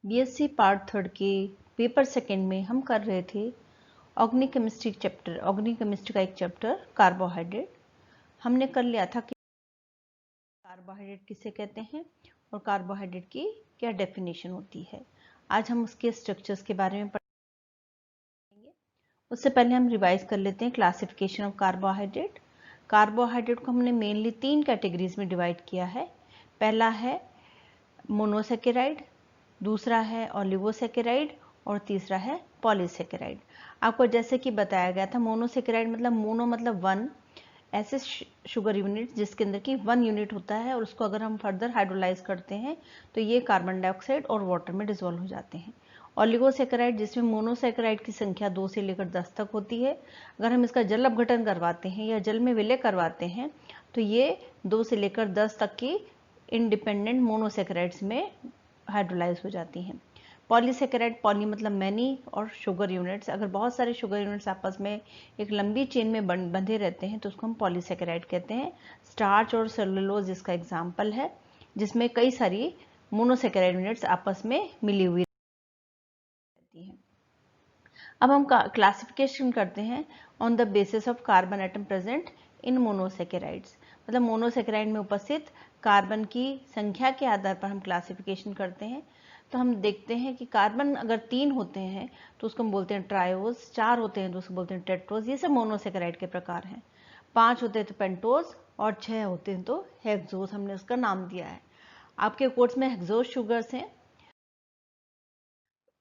BSc part third के paper second में हम कर रहे थे ऑर्गेनिक केमिस्ट्री का एक चैप्टर कार्बोहाइड्रेट। हमने कर लिया था कि कार्बोहाइड्रेट किसे कहते हैं और कार्बोहाइड्रेट की क्या डेफिनेशन होती है। आज हम उसके स्ट्रक्चर्स के बारे में पढ़ेंगे। उससे पहले हम रिवाइज कर लेते हैं क्लासिफिकेशन ऑफ कार्बोहाइड्रेट। कार्बोहाइड्रेट को हमने मेनली 3 कैटेगरीज में डिवाइड किया है। पहला है मोनोसेकेराइड, दूसरा है ओलिगोसेकेराइड और तीसरा है पॉलीसेकेराइड। आपको जैसे कि बताया गया था, मोनोसेकेराइड मतलब मोनो मतलब 1 ऐसे शुगर यूनिट जिसके अंदर की 1 यूनिट होता है और उसको अगर हम फर्दर हाइड्रोलाइज करते हैं तो ये कार्बन डाइऑक्साइड और वाटर में डिसॉल्व हो जाते हैं। ओलिगोसेकेराइड जिसमें मोनोसेकेराइड की संख्या 2 से लेकर 10 तक होती है। अगर हम इसका जल अपघटन करवाते हैं या जल में विलय करवाते हैं तो ये 2 से लेकर 10 तक की इंडिपेंडेंट मोनोसेकेराइड्स में हाइड्रोलाइज हो जाती हैं। पॉलीसेकेराइड, पॉली मतलब मैनी और शुगर यूनिट्स, अगर बहुत सारे शुगर यूनिट्स आपस में एक लंबी चेन में बंधे रहते हैं तो उसको हम पॉलीसेकेराइड कहते हैं। स्टार्च और सेलुलोज इसका एग्जाम्पल है, जिसमें कई सारी मोनोसेकेराइड यूनिट्स आपस में मिली हुई रहती हैं। अब हम क्लासिफिकेशन करते हैं on the basis of carbon atom present in monosaccharides. मतलब मोनोसेकेराइड में उपस्थित कार्बन की संख्या के आधार पर हम क्लासिफिकेशन करते हैं। तो हम देखते हैं कि कार्बन अगर 3 होते हैं तो उसको हम बोलते हैं ट्रायोज, 4 होते हैं तो उसको बोलते हैं टेट्रोज। ये सब मोनोसेकेराइड के प्रकार हैं। 5 होते हैं तो पेंटोज और 6 होते हैं तो हेक्सोज, हमने उसका नाम दिया है। आपके कोर्स में हेक्सोज शुगर्स हैं,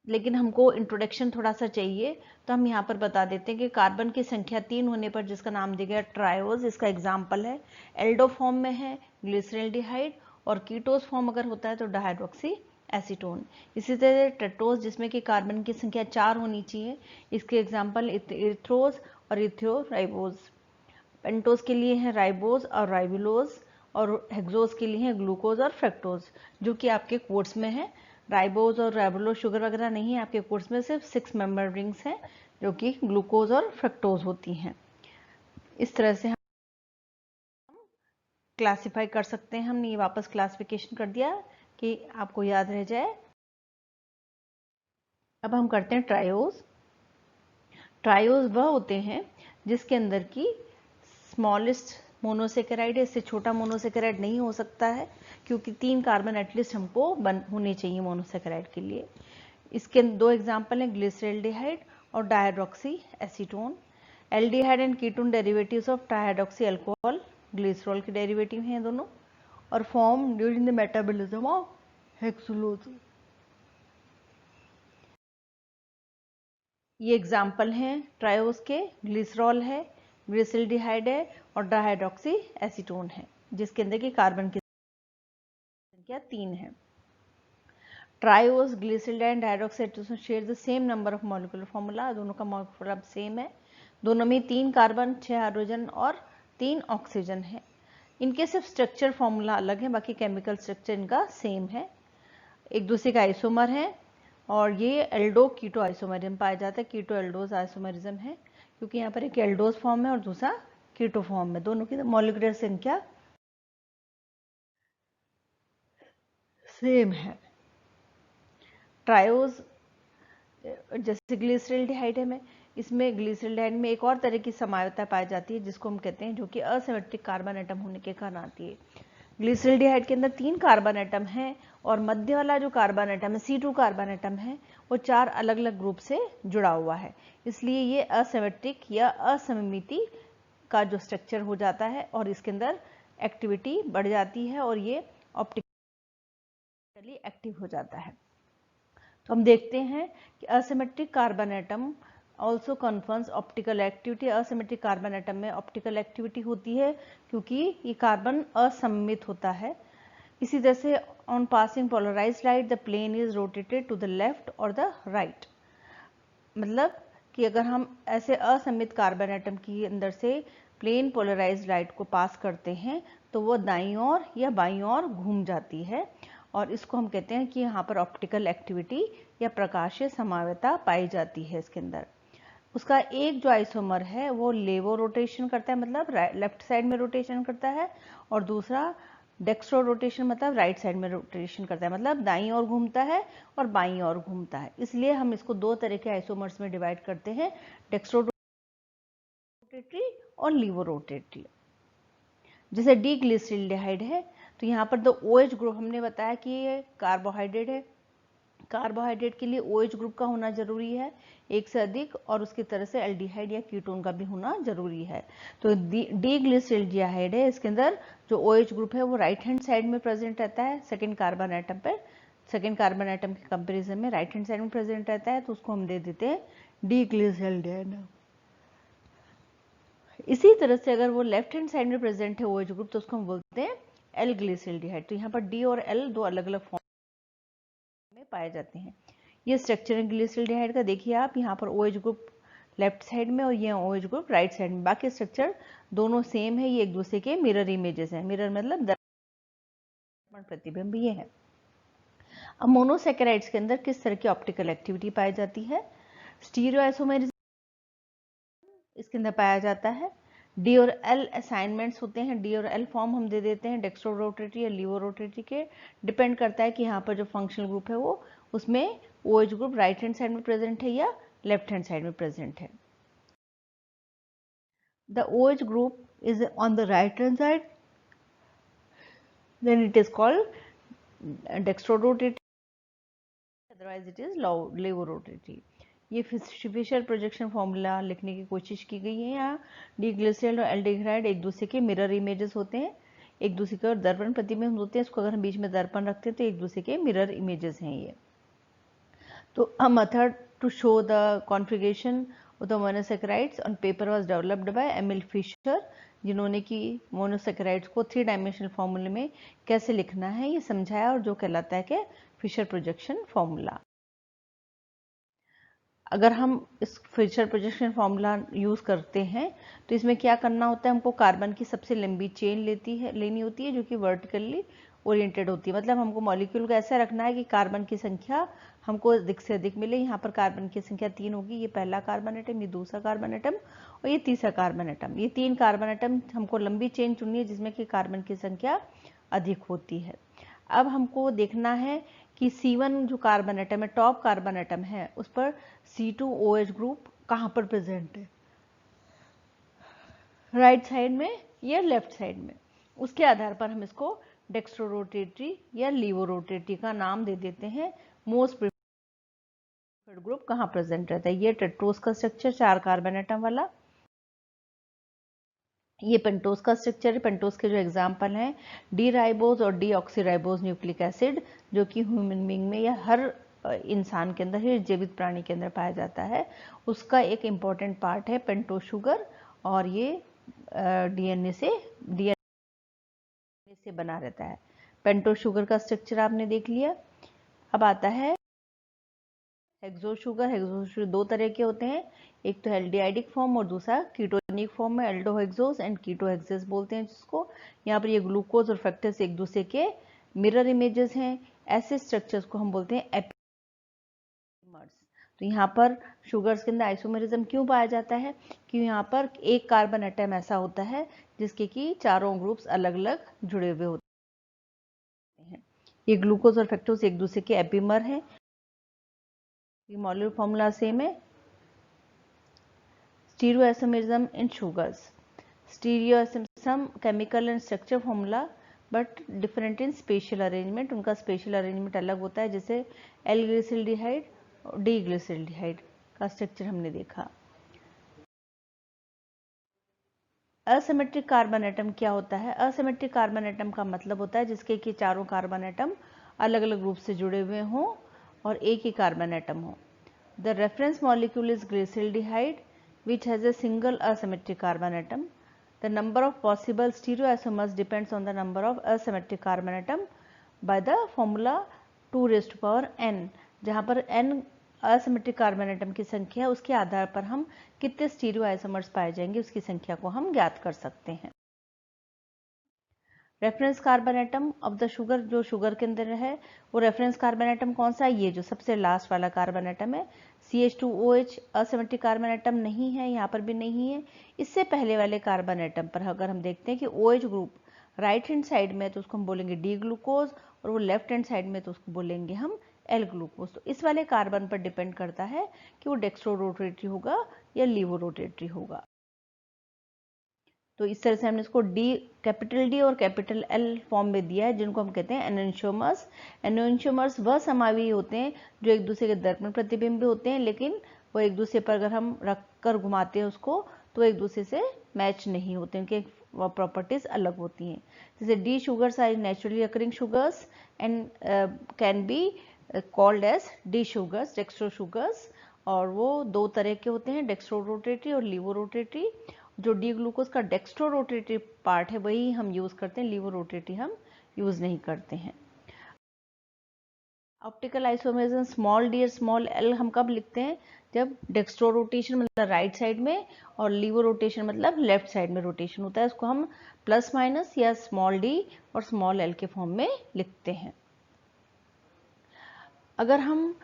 लेकिन हमको इंट्रोडक्शन थोड़ा सा चाहिए तो हम यहाँ पर बता देते हैं कि कार्बन की संख्या 3 होने पर जिसका नाम दिया गया ट्रायोज, इसका एग्जाम्पल है एल्डो फॉर्म में है ग्लिसरल्डिहाइड, और कीटोस फॉर्म अगर होता है तो डाइहाइड्रोक्सी एसीटोन। इसी तरह टेट्रोज जिसमें कि कार्बन की संख्या 4 होनी चाहिए, इसके एग्जाम्पल इथ्रोज और इथियोराइबोज। पेंटोज के लिए है राइबोज और राइबुलोज, और हेक्सोज के लिए है ग्लूकोज और फ्रक्टोज, जो कि आपके कोर्स में है। राइबोज और राइबुलोज शुगर वगैरह नहीं है आपके कोर्स में, सिर्फ 6 मेंबर रिंग्स हैं जो कि ग्लूकोज और फ्रक्टोज होती हैं। इस तरह से हम क्लासिफाई कर सकते हैं। हमने ये वापस क्लासिफिकेशन कर दिया कि आपको याद रह जाए। अब हम करते हैं ट्रायोज। ट्रायोज वह होते हैं जिसके अंदर की स्मॉलेस्ट मोनोसेकेराइड है। इससे छोटा मोनोसेकेराइड नहीं हो सकता है क्योंकि 3 कार्बन एटलीस्ट हमको होने चाहिए मोनोसेकेराइड के लिए। इसके 2 एग्जाम्पल हैं ग्लिसरल्डिहाइड और dihydroxy acetone. Aldehyde and ketone derivatives of dihydroxy alcohol, glycerol के डेरिवेटिव हैं दोनों, और form during the metabolism of hexulose. ये एग्जाम्पल हैं ट्रायोज के, ग्लिसरॉल है, ग्लिसरल्डिहाइड है और डाइहाइड्रोक्सी एसीटोन है जिसके अंदर की कार्बन की संख्या 3 है। Triose, glyceraldehyde and dihydroxy acetone share the same number of molecular formula. दोनों का मॉलिक्यूलर फॉर्मूला सेम है। दोनों में 3 कार्बन, 6 हाइड्रोजन और 3 ऑक्सीजन है। इनके सिर्फ स्ट्रक्चर फॉर्मूला अलग है, बाकी केमिकल स्ट्रक्चर इनका सेम है। एक दूसरे का आइसोमर है और ये एल्डो कीटो आइसोमरिज्म पाया जाता है। कीटो एल्डोज आइसोमरिज्म है क्योंकि यहाँ पर एक एल्डोज फॉर्म है और दूसरा कीटो फॉर्म है। दोनों की मॉलिक्यूलर संख्या सेम है। ट्रायोज जैसे ग्लिसरल्डिहाइड है में, इसमें ग्लिसरल्डिहाइड में एक और तरह की समायता पाई जाती है जिसको हम कहते हैं, जो कि असिमेट्रिक कार्बन एटम होने के कारण आती है। ग्लिसरल्डिहाइड के अंदर 3 कार्बन एटम है और मध्य वाला जो कार्बन एटम है, C2 कार्बन एटम है, वो 4 अलग अलग ग्रुप से जुड़ा हुआ है। इसलिए ये असिमेट्रिक या असममिति का जो स्ट्रक्चर हो जाता है और इसके अंदर एक्टिविटी बढ़ जाती है और ये ऑप्टिकली एक्टिव हो जाता है। तो हम देखते हैं कि asymmetric carbon atom also confirms optical activity. Asymmetric carbon atom में ऑप्टिकल एक्टिविटी होती है क्योंकि ये कार्बन असममित होता है। इसी तरह से on passing polarized light the plane is rotated to the left और द राइट। मतलब कि अगर हम ऐसे असममित कार्बन एटम के अंदर से प्लेन पोलराइज्ड लाइट को पास करते हैं तो वो दाईं ओर या बाईं ओर घूम जाती है और इसको हम कहते हैं कि यहाँ पर ऑप्टिकल एक्टिविटी या प्रकाशीय समावता पाई जाती है इसके अंदर। उसका एक जो आइसोमर है वो लेवो रोटेशन करता है, मतलब लेफ्ट साइड में रोटेशन करता है, और दूसरा डेक्स्ट्रो रोटेशन मतलब राइट साइड में रोटेशन करता है, मतलब दाईं ओर घूमता है और बाईं ओर घूमता है। इसलिए हम इसको दो तरह के आइसोमर्स में डिवाइड करते हैं, डेक्स्ट्रो रोटेटरी और लीवो रोटेटरी। जैसे डी ग्लिसरॉल्डिहाइड है तो यहाँ पर द OH ग्रुप हमने बताया कि ये कार्बोहाइड्रेट है, कार्बोहाइड्रेट के लिए OH ग्रुप का होना जरूरी है एक से अधिक, और उसकी तरह से एल्डिहाइड या कीटोन का भी होना जरूरी है। तो डी ग्लिसरॉल्डिहाइड है, इसके अंदर जो OH ग्रुप है वो राइट हैंड साइड में प्रेजेंट रहता है, सेकेंड कार्बन एटम पर, सेकेंड कार्बन एटम के कंपेरिजन में राइट हैंड साइड में प्रेजेंट रहता है, तो उसको हम दे देते हैं डी ग्लिसरॉल्डिहाइड। इसी तरह से अगर वो लेफ्ट हैंड साइड में प्रेजेंट है OH ग्रुप तो उसको हम बोलते हैं एल ग्लिसरॉल्डिहाइड। तो यहाँ पर डी और एल दो अलग अलग फॉर्म में पाए जाते हैं। ये स्ट्रक्चर है ग्लिसरॉल्डिहाइड का, देखिए आप यहाँ पर OH ग्रुप लेफ्ट साइड में और ये OH ग्रुप राइट साइड में, बाकी स्ट्रक्चर दोनों सेम है, ये एक दूसरे के मिरर इमेजेस हैं। मिरर मतलब दर्पण प्रतिबिंब ये है। अब मोनोसैकेराइड्स के अंदर किस तरह की ऑप्टिकल एक्टिविटी पाई जाती है? स्टीरियो आइसोमेरिज्म इसके अंदर पाया जाता है। डी और एल असाइनमेंट्स होते हैं, डी और एल फॉर्म हम दे देते हैं डेक्स्ट्रो रोटेटरी या लीवो रोटेटरी के, डिपेंड करता है कि यहाँ पर जो फंक्शनल ग्रुप है वो उसमें OH group right hand side में प्रेजेंट है या लेफ्ट हैंड साइड में प्रेजेंट है। The OH group is on the right hand side, then it is called dextrorotatory, otherwise it is levorotatory। ये फिशर प्रोजेक्शन फॉर्मूला लिखने की कोशिश की गई है। यहाँ डीग्लिसरॉल और एल्डिहाइड एक दूसरे के मिरर इमेजेस होते हैं, एक दूसरे के और दर्पण प्रतिबिंब होते हैं। इसको अगर हम बीच में दर्पण रखते हैं तो एक दूसरे के मिरर इमेजेस हैं ये। तो a method to show the configuration of the monosaccharides on paper was developed by Emil Fischer, जिन्होंने कि मोनोसैकेराइड्स को 3 डायमेंशनल फॉर्मूले में कैसे लिखना है ये समझाया, और जो कहलाता है कि फिशर प्रोजेक्शन फॉर्मूला। अगर हम इस फिशर प्रोजेक्शन फॉर्मूला यूज करते हैं तो इसमें क्या करना होता है, हमको कार्बन की सबसे लंबी चेन लेनी होती है जो कि वर्टिकली ओरिएंटेड होती है। मतलब हमको मॉलिक्यूल को ऐसा रखना है कि कार्बन की संख्या हमको अधिक से अधिक मिले। यहाँ पर कार्बन की संख्या 3 होगी, ये पहला कार्बन एटम, ये दूसरा कार्बन एटम और ये तीसरा कार्बन एटम। ये 3 कार्बन एटम हमको लंबी चेन चुननी है जिसमें कि कार्बन की संख्या अधिक होती है। अब हमको देखना है कि C1 जो कार्बन एटम है, टॉप कार्बन एटम है, उस पर C2OH ग्रुप कहाँ पर प्रेजेंट है, राइट साइड में या लेफ्ट साइड में। उसके आधार पर हम इसको डेक्स्ट्रोरोटेटरी या लीवोरोटेटरी का नाम दे देते हैं। मोस्ट प्रिफर्ड ग्रुप कहाँ प्रेजेंट रहता है, ये टेट्रोस का स्ट्रक्चर 4 कार्बन एटम वाला, ये पेंटोस का स्ट्रक्चर है। पेंटोस के जो एग्जाम्पल हैं डी राइबोज और डी ऑक्सीराइबोज न्यूक्लिक एसिड, जो कि ह्यूमन बीइंग में या हर इंसान के अंदर ही, जीवित प्राणी के अंदर पाया जाता है। उसका एक इम्पॉर्टेंट पार्ट है पेंटोस शुगर, और ये डीएनए से बना रहता है। पेंटोस शुगर का स्ट्रक्चर आपने देख लिया। अब आता है हेक्सोस शुगर। हेक्सोस शुगर 2 तरह के होते हैं, एक तो एल्डिहाइडिक फॉर्म और दूसरा कीटोनिक फॉर्म में, एल्डोहेक्सोस एंड कीटोहेक्सेस बोलते हैं जिसको। यहाँ पर ये ग्लूकोज और फ्रक्टोज एक दूसरे के मिरर इमेजेस हैं। ऐसे स्ट्रक्चर्स को हम बोलते हैं एपिमर्स। तो यहाँ पर शुगर्स के अंदर आइसोमेरिज्म क्यों पाया जाता है, कि यहाँ पर एक कार्बन एटम ऐसा होता है जिसके कि चारों ग्रुप्स अलग अलग जुड़े हुए होते हैं। ये ग्लूकोज और फ्रक्टोज एक दूसरे के एपिमर हैं। मॉलिक्यूलर फॉर्मूला सेम है। Stereoisomerism in sugars. Stereoisomerism chemical and structure formula but different in spatial arrangement. उनका spatial arrangement अलग होता है, जैसे L ग्लिसरॉल्डिहाइड और D ग्लिसरॉल्डिहाइड का स्ट्रक्चर हमने देखा। असिमेट्रिक कार्बन एटम क्या होता है? असिमेट्रिक कार्बन एटम का मतलब होता है जिसके कि चारों कार्बन एटम अलग अलग रूप से जुड़े हुए हों और एक ही कार्बन एटम हो। The reference molecule is glyceraldehyde which has a single asymmetric carbon atom. The number of possible stereoisomers depends on the number of asymmetric carbon atom by the formula 2 raised to power n, जहाँ पर n asymmetric carbon atom की संख्या है, उसके आधार पर हम कितने stereoisomers पाए जाएंगे उसकी संख्या को हम ज्ञात कर सकते हैं। Reference carbon atom of the sugar, जो शुगर के अंदर है वो रेफरेंस कार्बन एटम कौन सा है? ये जो सबसे लास्ट वाला कार्बन एटम है। CH2OH असिमेट्रिक कार्बन एटम नहीं है, यहाँ पर भी नहीं है। इससे पहले वाले कार्बन एटम पर अगर हम देखते हैं कि OH group right hand side में तो उसको हम बोलेंगे डी ग्लूकोज, और वो लेफ्ट हैंड साइड में तो उसको बोलेंगे हम एल ग्लूकोज। तो इस वाले कार्बन पर डिपेंड करता है कि वो डेक्स्ट्रो रोटेटरी होगा या लीवो रोटेटरी होगा। तो इस तरह से हमने इसको कैपिटल डी और कैपिटल एल फॉर्म में दिया है, जिनको हम कहते हैं एनोन्शियोमर्स। एनोन्शियोमर्स वह समावी होते हैं जो एक दूसरे के दर्पण प्रतिबिंब होते हैं, लेकिन वो एक दूसरे पर अगर हम रख कर घुमाते हैं उसको तो एक दूसरे से मैच नहीं होते, उनके प्रॉपर्टीज अलग होती हैं। जैसे D sugars are naturally occurring sugars and can be called as D sugars, dextro sugars, और वो दो तरह के होते हैं, डेक्स्ट्रो रोटेटरी और लीवो रोटेटरी। जो डी ग्लूकोज का डेक्स्ट्रो रोटेटरी पार्ट है वही हम यूज करते हैं, लीवो रोटेटरी हम यूज नहीं करते हैं। ऑप्टिकल आइसोमेरिज्म स्मॉल डी और स्मॉल एल हम कब लिखते हैं? जब डेक्स्ट्रो रोटेशन मतलब राइट साइड में और लीवो रोटेशन मतलब लेफ्ट साइड में रोटेशन होता है, उसको हम प्लस माइनस या स्मॉल डी और स्मॉल एल के फॉर्म में लिखते हैं। अगर हम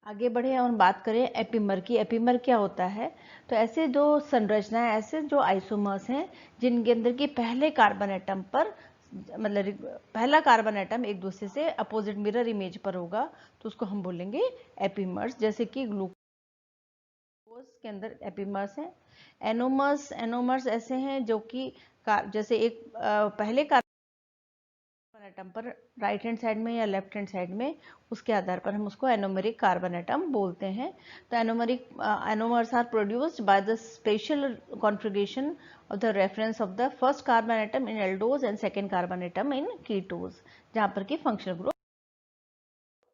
आगे बढ़े और बात करें एपीमर की, एपीमर क्या होता है? तो ऐसे जो संरचनाएं, ऐसे जो आइसोमर्स हैं जिनके अंदर की पहले कार्बन एटम पर मतलब पहला कार्बन एटम एक दूसरे से अपोजिट मिरर इमेज पर होगा, तो उसको हम बोलेंगे एपीमर्स। जैसे कि ग्लूकोज के अंदर एपीमर्स हैं। एनोमर्स ऐसे हैं जो कि जैसे एक पहले कार्बन एटम पर राइट हैंड साइड में या लेफ्ट हैंड साइड में, उसके आधार पर हम उसको एनोमेरिक कार्बन एटम बोलते हैं। तो anomers are produced by the special configuration of the reference of the first carbon atom in aldose and second carbon atom in ketose, जहां पर की फंक्शनल ग्रुप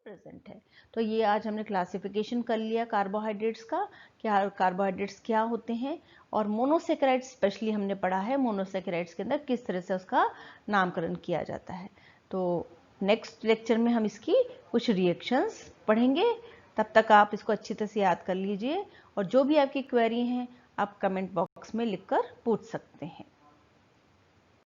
प्रेजेंट है। तो ये आज हमने क्लासिफिकेशन कर लिया कार्बोहाइड्रेट्स का, क्या कार्बोहाइड्रेट्स क्या होते हैं, और मोनोसेकेराइड्स स्पेशली हमने पढ़ा है मोनोसेकेराइड्स के अंदर किस तरह से उसका नामकरण किया जाता है। तो नेक्स्ट लेक्चर में हम इसकी कुछ रिएक्शंस पढ़ेंगे। तब तक आप इसको अच्छी तरह से याद कर लीजिए, और जो भी आपकी क्वेरी हैं आप कमेंट बॉक्स में लिखकर पूछ सकते हैं।